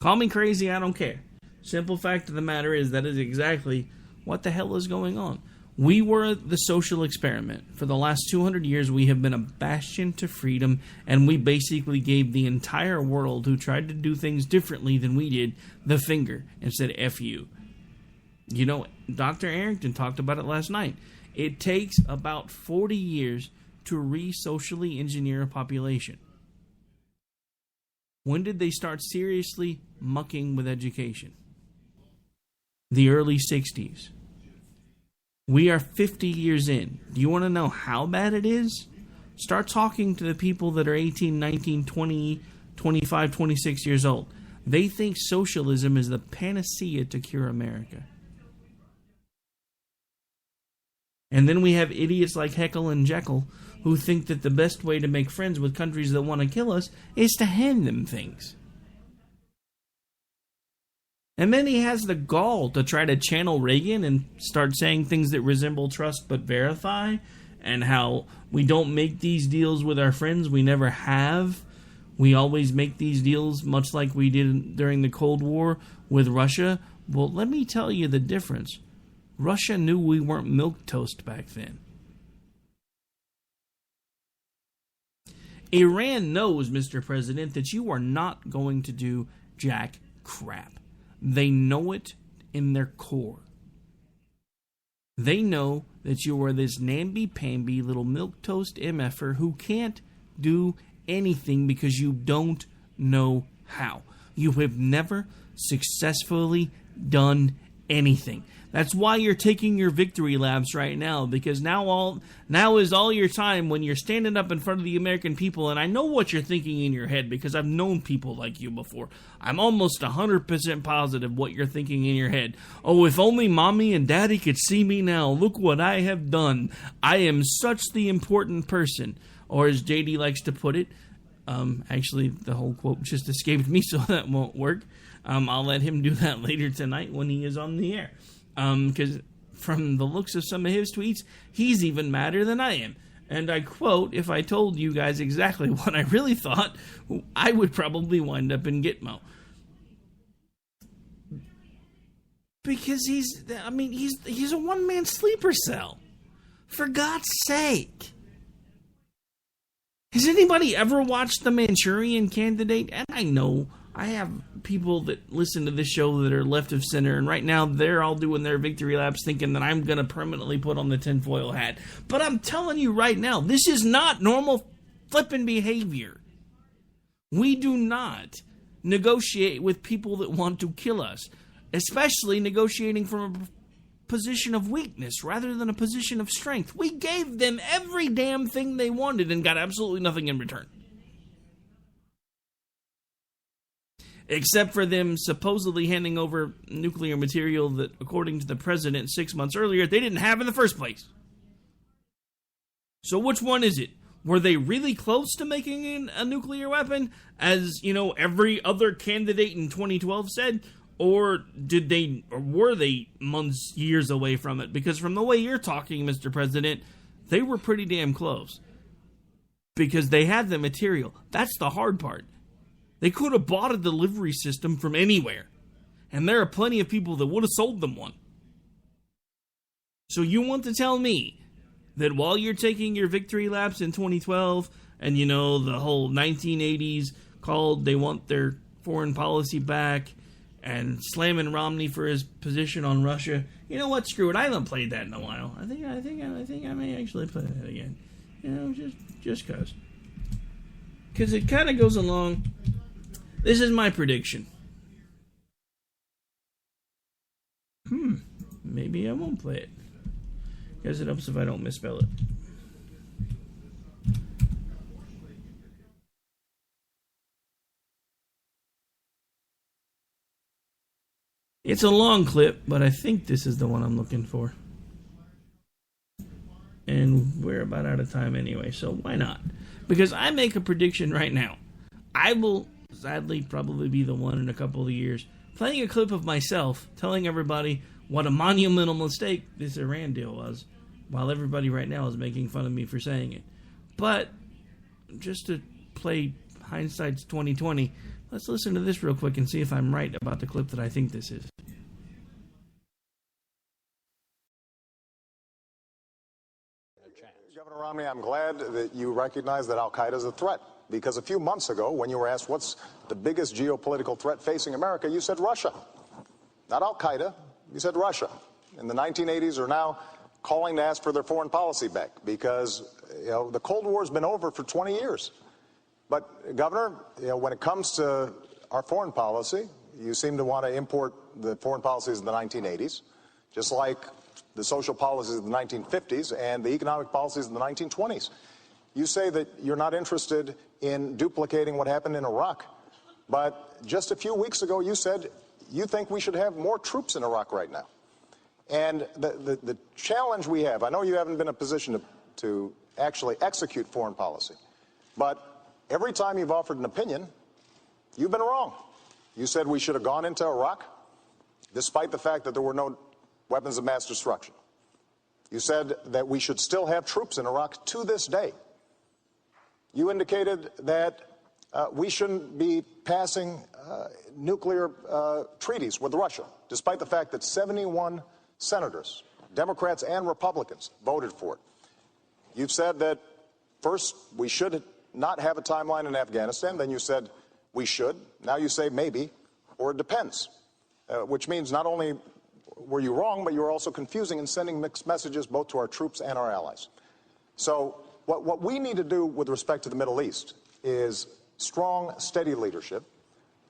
Speaker 9: Call me crazy, I don't care. Simple fact of the matter is that is exactly what the hell is going on. We were the social experiment. For the last 200 years, we have been a bastion to freedom, and we basically gave the entire world who tried to do things differently than we did the finger and said, F you. You know, Dr. Arrington talked about it last night. It takes about 40 years to re-socially engineer a population. When did they start seriously mucking with education? The early 60s. We are 50 years in. Do you want to know how bad it is? Start talking to the people that are 18, 19, 20, 25, 26 years old. They think socialism is the panacea to cure America. And then we have idiots like Heckle and Jeckle who think that the best way to make friends with countries that want to kill us is to hand them things. And then he has the gall to try to channel Reagan and start saying things that resemble trust but verify, and how we don't make these deals with our friends, we never have. We always make these deals much like we did during the Cold War with Russia. Well, let me tell you the difference. Russia knew we weren't milquetoast back then. Iran knows, Mr. President, that you are not going to do jack crap. They know it in their core. They know that you are this namby-pamby little milquetoast MFer who can't do anything because you don't know how. You have never successfully done anything. That's why you're taking your victory laps right now, because now is all your time when you're standing up in front of the American people, and I know what you're thinking in your head because I've known people like you before. I'm almost 100% positive what you're thinking in your head. Oh, if only mommy and daddy could see me now. Look what I have done. I am such the important person. Or as JD likes to put it, actually the whole quote just escaped me, so that won't work. I'll let him do that later tonight when he is on the air. Because from the looks of some of his tweets, he's even madder than I am. And I quote, if I told you guys exactly what I really thought, I would probably wind up in Gitmo. Because he's a one-man sleeper cell. For God's sake. Has anybody ever watched The Manchurian Candidate? And I know I have people that listen to this show that are left of center, and right now they're all doing their victory laps thinking that I'm going to permanently put on the tinfoil hat. But I'm telling you right now, this is not normal flipping behavior. We do not negotiate with people that want to kill us, especially negotiating from a position of weakness rather than a position of strength. We gave them every damn thing they wanted and got absolutely nothing in return. Except for them supposedly handing over nuclear material that, according to the president 6 months earlier, they didn't have in the first place. So which one is it? Were they really close to making a nuclear weapon, as, every other candidate in 2012 said? Or were they months, years away from it? Because from the way you're talking, Mr. President, they were pretty damn close. Because they had the material. That's the hard part. They could have bought a delivery system from anywhere. And there are plenty of people that would have sold them one. So you want to tell me that while you're taking your victory laps in 2012, and the whole 1980s called, they want their foreign policy back, and slamming Romney for his position on Russia, you know what, screw it, I haven't played that in a while. I think I may actually play that again. Just cause. Because it kind of goes along. This is my prediction. Maybe I won't play it. Because it helps if I don't misspell it. It's a long clip, but I think this is the one I'm looking for. And we're about out of time anyway, so why not? Because I make a prediction right now. I will sadly probably be the one in a couple of years playing a clip of myself telling everybody what a monumental mistake this Iran deal was, while everybody right now is making fun of me for saying it. But just to play hindsight's 2020, let's listen to this real quick and see if I'm right about the clip that I think this is.
Speaker 6: Governor Romney, I'm glad that you recognize that al-Qaeda is a threat, because a few months ago, when you were asked what's the biggest geopolitical threat facing America, you said Russia. Not al-Qaeda, you said Russia. In the 1980s are now calling to ask for their foreign policy back, because the Cold War has been over for 20 years. But, Governor, when it comes to our foreign policy, you seem to want to import the foreign policies of the 1980s, just like the social policies of the 1950s and the economic policies of the 1920s. You say that you're not interested in duplicating what happened in Iraq, but just a few weeks ago you said you think we should have more troops in Iraq right now. And the challenge we have, I know you haven't been in a position to actually execute foreign policy, but every time you've offered an opinion, you've been wrong. You said we should have gone into Iraq. despite the fact that there were no weapons of mass destruction. You said that we should still have troops in Iraq to this day. You indicated that we shouldn't be passing nuclear treaties with Russia, despite the fact that 71 senators, Democrats and Republicans, voted for it. You've said that first we should not have a timeline in Afghanistan. Then you said we should. Now you say maybe, or it depends, which means not only were you wrong, but you were also confusing and sending mixed messages both to our troops and our allies. So what we need to do with respect to the Middle East is strong, steady leadership,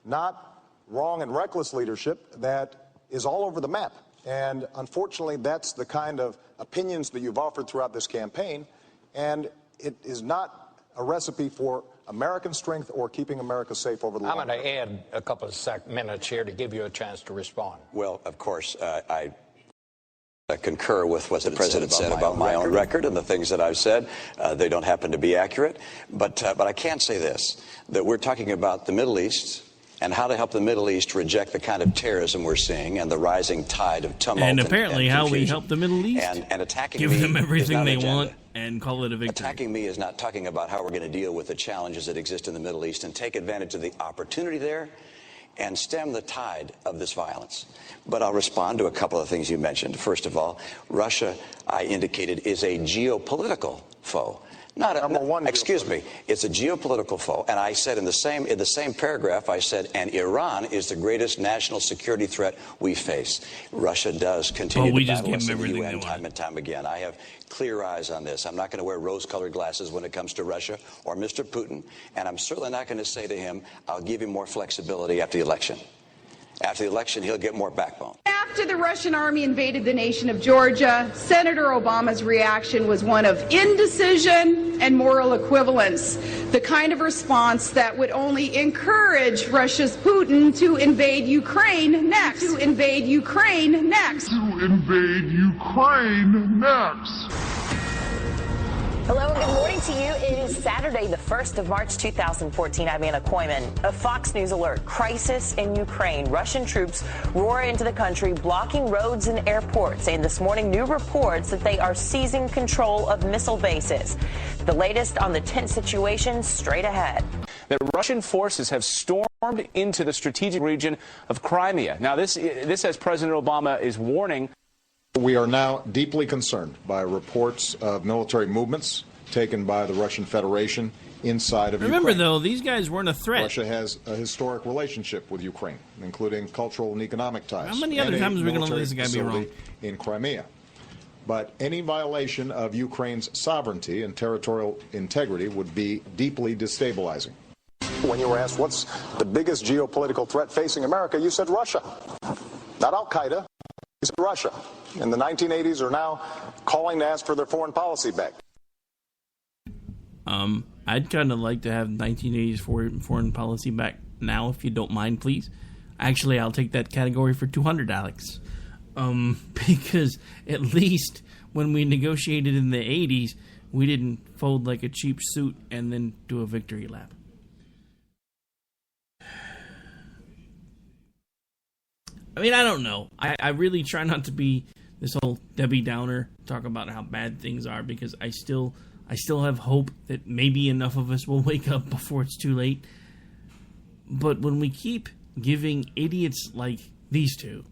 Speaker 6: not wrong and reckless leadership that is all over the map. And unfortunately, that's the kind of opinions that you've offered throughout this campaign, and it is not a recipe for American strength or keeping America safe over the long
Speaker 17: I'm going to add a couple of minutes here to give you a chance to respond.
Speaker 18: Well, of course, I concur with what the president said about my own record and the things that I've said. They don't happen to be accurate. But I can say this, that we're talking about the Middle East and how to help the Middle East reject the kind of terrorism we're seeing and the rising tide of tumult.
Speaker 9: And apparently how we help the Middle East,
Speaker 18: and attacking
Speaker 9: give them everything they
Speaker 18: agenda.
Speaker 9: want and call it a victory.
Speaker 18: Attacking me is not talking about how we're going to deal with the challenges that exist in the Middle East and take advantage of the opportunity there and stem the tide of this violence. But I'll respond to a couple of things you mentioned. First of all, Russia, I indicated, is a geopolitical foe. Excuse me, it's a geopolitical foe. And I said in the same paragraph, I said, and Iran is the greatest national security threat we face. Russia does continue to battle us in the UN time and time again. I have clear eyes on this. I'm not going to wear rose-colored glasses when it comes to Russia or Mr. Putin. And I'm certainly not going to say to him, I'll give you more flexibility after the election. After the election, he'll get more backbone.
Speaker 19: After the Russian army invaded the nation of Georgia, Senator Obama's reaction was one of indecision and moral equivalence, the kind of response that would only encourage Russia's Putin to invade Ukraine next. To invade Ukraine next.
Speaker 8: To invade Ukraine next.
Speaker 20: Hello and good morning to you. It is Saturday, the 1st of March, 2014. I'm Anna Koyman. A Fox News alert. Crisis in Ukraine. Russian troops roar into the country, blocking roads and airports. And this morning, new reports that they are seizing control of missile bases. The latest on the tense situation straight ahead.
Speaker 21: That Russian forces have stormed into the strategic region of Crimea. Now, this as President Obama is warning.
Speaker 6: We are now deeply concerned by reports of military movements taken by the Russian Federation inside of
Speaker 9: Remember,
Speaker 6: Ukraine.
Speaker 9: though, these guys weren't a threat.
Speaker 6: Russia has a historic relationship with Ukraine, including cultural and economic ties.
Speaker 9: How many other times are we going to let this guy be wrong?
Speaker 6: In Crimea. But any violation of Ukraine's sovereignty and territorial integrity would be deeply destabilizing. When you were asked what's the biggest geopolitical threat facing America, you said Russia. Not Al-Qaeda. You said Russia. In the 1980s are now calling to ask for their foreign policy back.
Speaker 9: I'd kind of like to have 1980s foreign policy back now, if you don't mind, please. Actually, I'll take that category for 200, Alex. Because at least when we negotiated in the 80s, we didn't fold like a cheap suit and then do a victory lap. I mean, I don't know. I really try not to be this whole Debbie Downer, talk about how bad things are, because I still have hope that maybe enough of us will wake up before it's too late. But when we keep giving idiots like these two,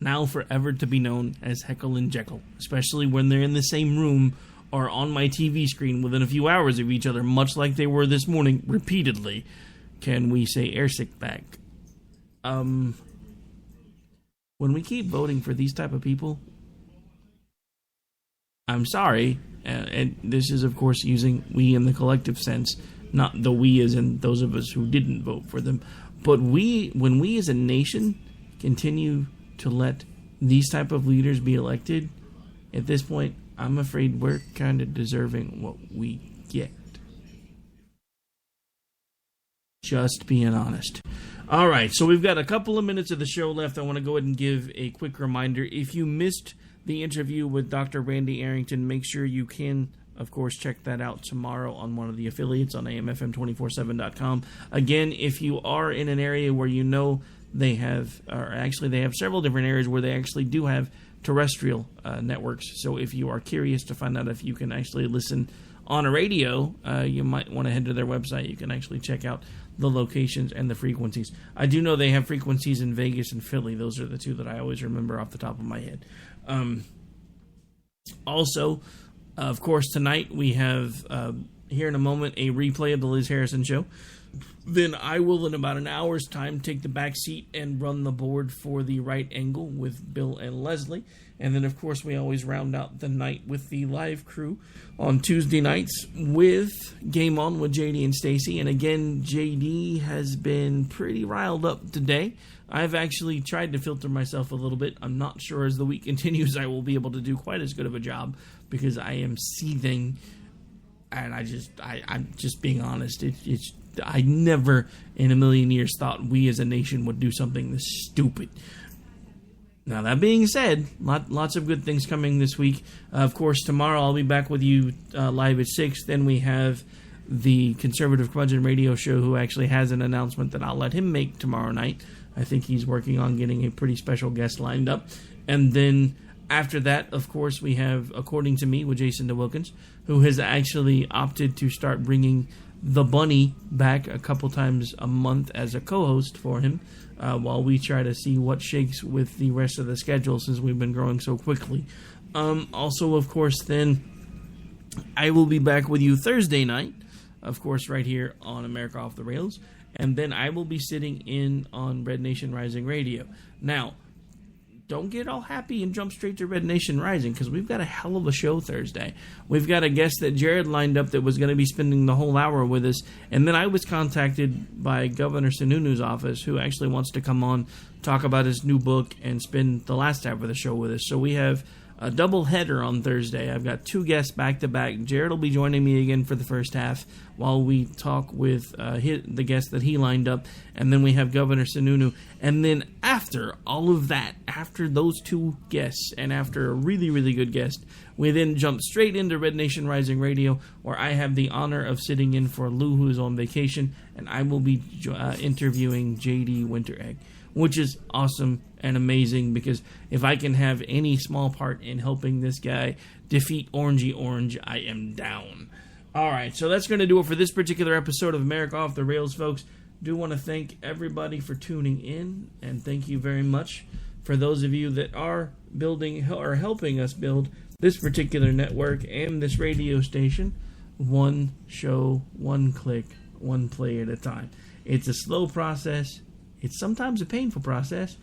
Speaker 9: now forever to be known as Heckle and Jeckle, especially when they're in the same room or on my TV screen within a few hours of each other, much like they were this morning, repeatedly, can we say airsick back? When we keep voting for these type of people, I'm sorry, and this is, of course, using we in the collective sense, not the we as in those of us who didn't vote for them, but when we as a nation continue to let these type of leaders be elected, at this point, I'm afraid we're kind of deserving what we get. Just being honest. All right, so we've got a couple of minutes of the show left. I want to go ahead and give a quick reminder. If you missed the interview with Dr. Randy Arrington, make sure you can, of course, check that out tomorrow on one of the affiliates on AMFM247.com. Again, if you are in an area where you know they have several different areas where they actually do have terrestrial networks. So if you are curious to find out if you can actually listen on a radio, you might want to head to their website. You can actually check out the locations and the frequencies. I do know they have frequencies in Vegas and Philly. Those are the two that I always remember off the top of my head. Also, of course, tonight we have, here in a moment, a replay of the Liz Harrison Show. Then I will, in about an hour's time, take the back seat and run the board for the Right Angle with Bill and Leslie. And then, of course, we always round out the night with the live crew on Tuesday nights with Game On with JD and Stacy. And again, JD has been pretty riled up today. I've actually tried to filter myself a little bit. I'm not sure as the week continues I will be able to do quite as good of a job because I am seething. And I'm just being honest. I never in a million years thought we as a nation would do something this stupid. Now, that being said, lots of good things coming this week. Of course, tomorrow I'll be back with you live at 6. Then we have the Conservative Curmudgeon Radio Show, who actually has an announcement that I'll let him make tomorrow night. I think he's working on getting a pretty special guest lined up. And then after that, of course, we have According to Me with Jason DeWilkins, who has actually opted to start bringing the Bunny back a couple times a month as a co-host for him, while we try to see what shakes with the rest of the schedule since we've been growing so quickly. Also, of course, then I will be back with you Thursday night, of course, right here on America Off the Rails, and then I will be sitting in on Red Nation Rising Radio. Now, don't get all happy and jump straight to Red Nation Rising, because we've got a hell of a show Thursday. We've got a guest that Jared lined up that was going to be spending the whole hour with us, and then I was contacted by Governor Sununu's office, who actually wants to come on, talk about his new book, and spend the last half of the show with us. So we have a double header on Thursday. I've got two guests back-to-back. Jared will be joining me again for the first half while we talk with the guest that he lined up, and then we have Governor Sununu. And then after all of that, after those two guests, and after a really, really good guest, we then jump straight into Red Nation Rising Radio, where I have the honor of sitting in for Lou, who's on vacation, and I will be interviewing J.D. Winteregg, which is awesome and amazing, because if I can have any small part in helping this guy defeat Orangey Orange, I am down. Alright, so that's going to do it for this particular episode of America Off the Rails, folks. Do want to thank everybody for tuning in, and thank you very much for those of you that are building or helping us build this particular network and this radio station, one show, one click, one play at a time. It's a slow process. It's sometimes a painful process,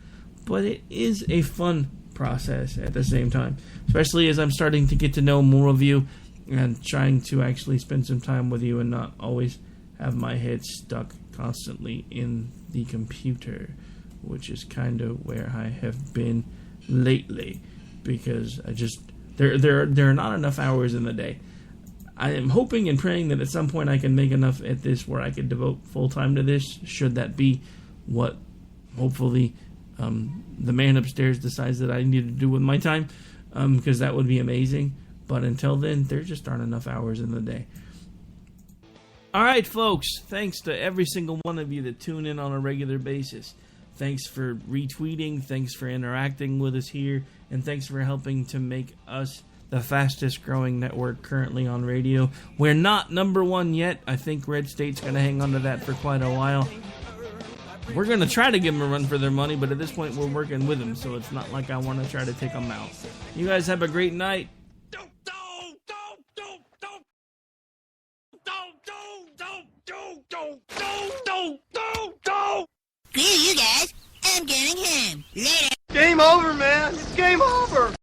Speaker 9: but it is a fun process at the same time, especially as I'm starting to get to know more of you and trying to actually spend some time with you and not always have my head stuck constantly in the computer, which is kind of where I have been lately, because I just there are not enough hours in the day. I am hoping and praying that at some point I can make enough at this where I could devote full time to this, should that be what hopefully the man upstairs decides that I need to do with my time, because that would be amazing. But until then, there just aren't enough hours in the day. Alright, folks, thanks to every single one of you that tune in on a regular basis. Thanks for retweeting, thanks for interacting with us here, and thanks for helping to make us the fastest growing network currently on radio. We're not number one yet. I think Red State's going to hang on to that for quite a while. We're going to try to give them a run for their money, but at this point we're working with them, so it's not like I want to try to take them out. You guys have a great night.
Speaker 2: Screw you guys. I'm going home. Later.
Speaker 8: Game over, man. It's game over.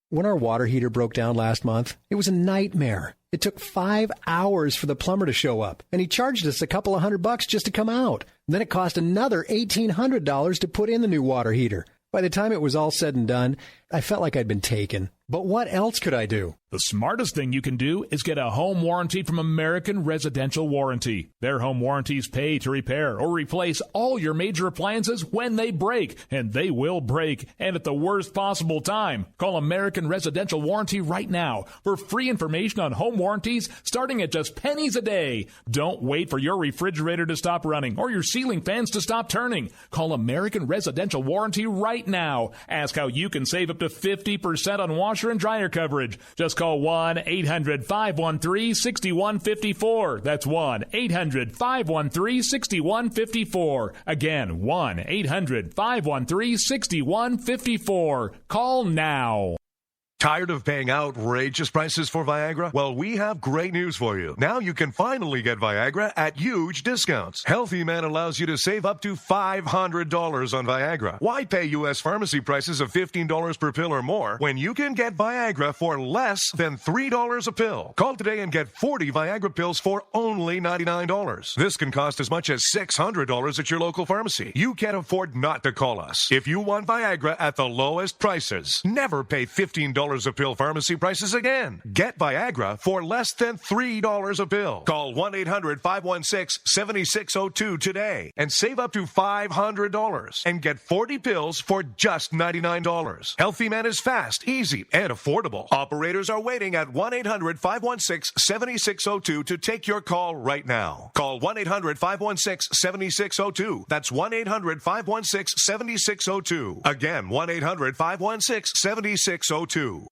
Speaker 22: When our water heater broke down last month, it was a nightmare. It took 5 hours for the plumber to show up, and he charged us a couple of $100 just to come out. And then it cost another $1,800 to put in the new water heater. By the time it was all said and done, I felt like I'd been taken. But what else could I do?
Speaker 1: The smartest thing you can do is get a home warranty from American Residential Warranty. Their home warranties pay to repair or replace all your major appliances when they break, and they will break, and at the worst possible time. Call American Residential Warranty right now for free information on home warranties starting at just pennies a day. Don't wait for your refrigerator to stop running or your ceiling fans to stop turning. Call American Residential Warranty right now. Ask how you can save up to 50% on washer and dryer coverage. Just call 1-800-513-6154. That's 1-800-513-6154. Again, 1-800-513-6154. Call now.
Speaker 7: Tired of paying outrageous prices for Viagra? Well, we have great news for you. Now you can finally get Viagra at huge discounts. Healthy Man allows you to save up to $500 on Viagra. Why pay U.S. pharmacy prices of $15 per pill or more when you can get Viagra for less than $3 a pill? Call today and get 40 Viagra pills for only $99. This can cost as much as $600 at your local pharmacy. You can't afford not to call us. If you want Viagra at the lowest prices, never pay $15 a pill pharmacy prices again. Get Viagra for less than $3 a pill. Call 1-800-516-7602 today and save up to $500 and get 40 pills for just $99. Healthy Man is fast, easy, and affordable. Operators are waiting at 1-800-516-7602 to take your call right now. Call 1-800-516-7602. That's 1-800-516-7602. Again, 1-800-516-7602.